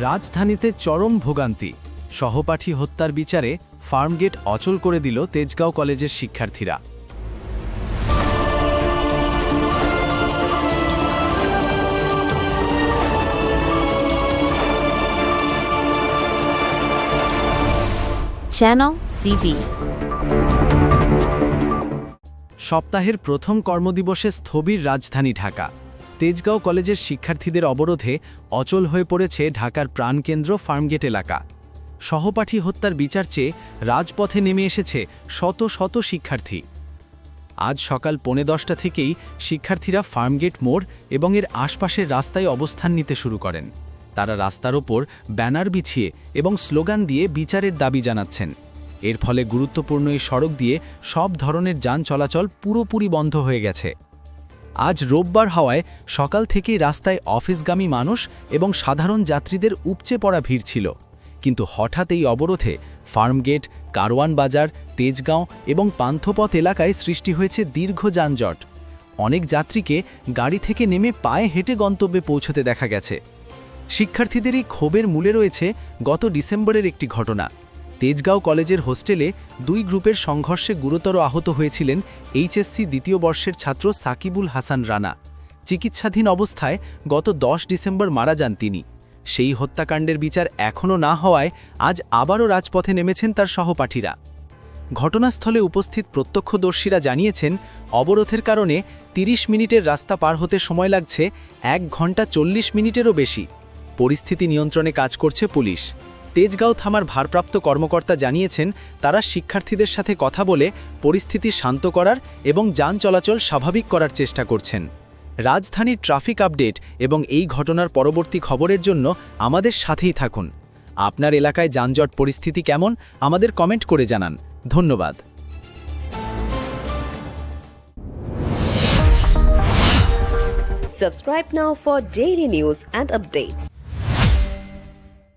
রাজধানীতে চরম ভোগান্তি, সহপাঠী হত্যার বিচারে ফার্মগেট অচল করে দিল তেজগাঁও কলেজের শিক্ষার্থীরা। Channel CB. সপ্তাহের প্রথম কর্মদিবসে স্থবির রাজধানী ঢাকা। তেজগাঁও কলেজের শিক্ষার্থীদের অবরোধে অচল হয়ে পড়েছে ঢাকার প্রাণকেন্দ্র ফার্মগেট এলাকা। সহপাঠী হত্যার বিচার চেয়ে রাজপথে নেমে এসেছে শত শত শিক্ষার্থী। আজ সকাল 10:45 থেকেই শিক্ষার্থীরা ফার্মগেট মোড় এবং এর আশপাশের রাস্তায় অবস্থান নিতে শুরু করেন। তারা রাস্তার ওপর ব্যানার বিছিয়ে এবং স্লোগান দিয়ে বিচারের দাবি জানাচ্ছেন। এর ফলে গুরুত্বপূর্ণ এই সড়ক দিয়ে সব ধরনের যান চলাচল পুরোপুরি বন্ধ হয়ে গেছে। আজ রোববার হওয়ায় সকাল থেকেই রাস্তায় অফিসগামী মানুষ এবং সাধারণ যাত্রীদের উপচে পড়া ভিড় ছিল। কিন্তু হঠাৎ এই অবরোধে ফার্মগেট, কারওয়ান বাজার, তেজগাঁও এবং পান্থপথ এলাকায় সৃষ্টি হয়েছে দীর্ঘ যানজট। অনেক যাত্রীকে গাড়ি থেকে নেমে পায়ে হেঁটে গন্তব্যে পৌঁছতে দেখা গেছে। শিক্ষার্থীদের এই ক্ষোভের মূলে রয়েছে গত ডিসেম্বরের একটি ঘটনা। তেজগাঁও কলেজের হোস্টেলে 2 গ্রুপের সংঘর্ষে গুরুতর আহত হয়েছিলেন এইচএসসি দ্বিতীয় বর্ষের ছাত্র সাকিবুল হাসান রানা। চিকিৎসাধীন অবস্থায় গত 10 ডিসেম্বর মারা যান তিনি। সেই হত্যাকাণ্ডের বিচার এখনও না হওয়ায় আজ আবারও রাজপথে নেমেছেন তার সহপাঠীরা। ঘটনাস্থলে উপস্থিত প্রত্যক্ষদর্শীরা জানিয়েছেন, অবরোধের কারণে 30 মিনিটের রাস্তা পার হতে সময় লাগছে 1 ঘন্টা 40 মিনিটেরও বেশি। পরিস্থিতি নিয়ন্ত্রণে কাজ করছে পুলিশ। তেজগাঁও থামার ভারপ্রাপ্ত কর্মকর্তা জানিয়েছেন, তারা শিক্ষার্থীদের সাথে কথা বলে পরিস্থিতি শান্ত করার এবং যান চলাচল স্বাভাবিক করার চেষ্টা করছেন। রাজধানীর ট্রাফিক আপডেট এবং এই ঘটনার পরবর্তী খবরের জন্য আমাদের সাথেই থাকুন। আপনার এলাকায় যানজট পরিস্থিতি কেমন আমাদের কমেন্ট করে জানান। ধন্যবাদ। Subscribe now for daily news and updates.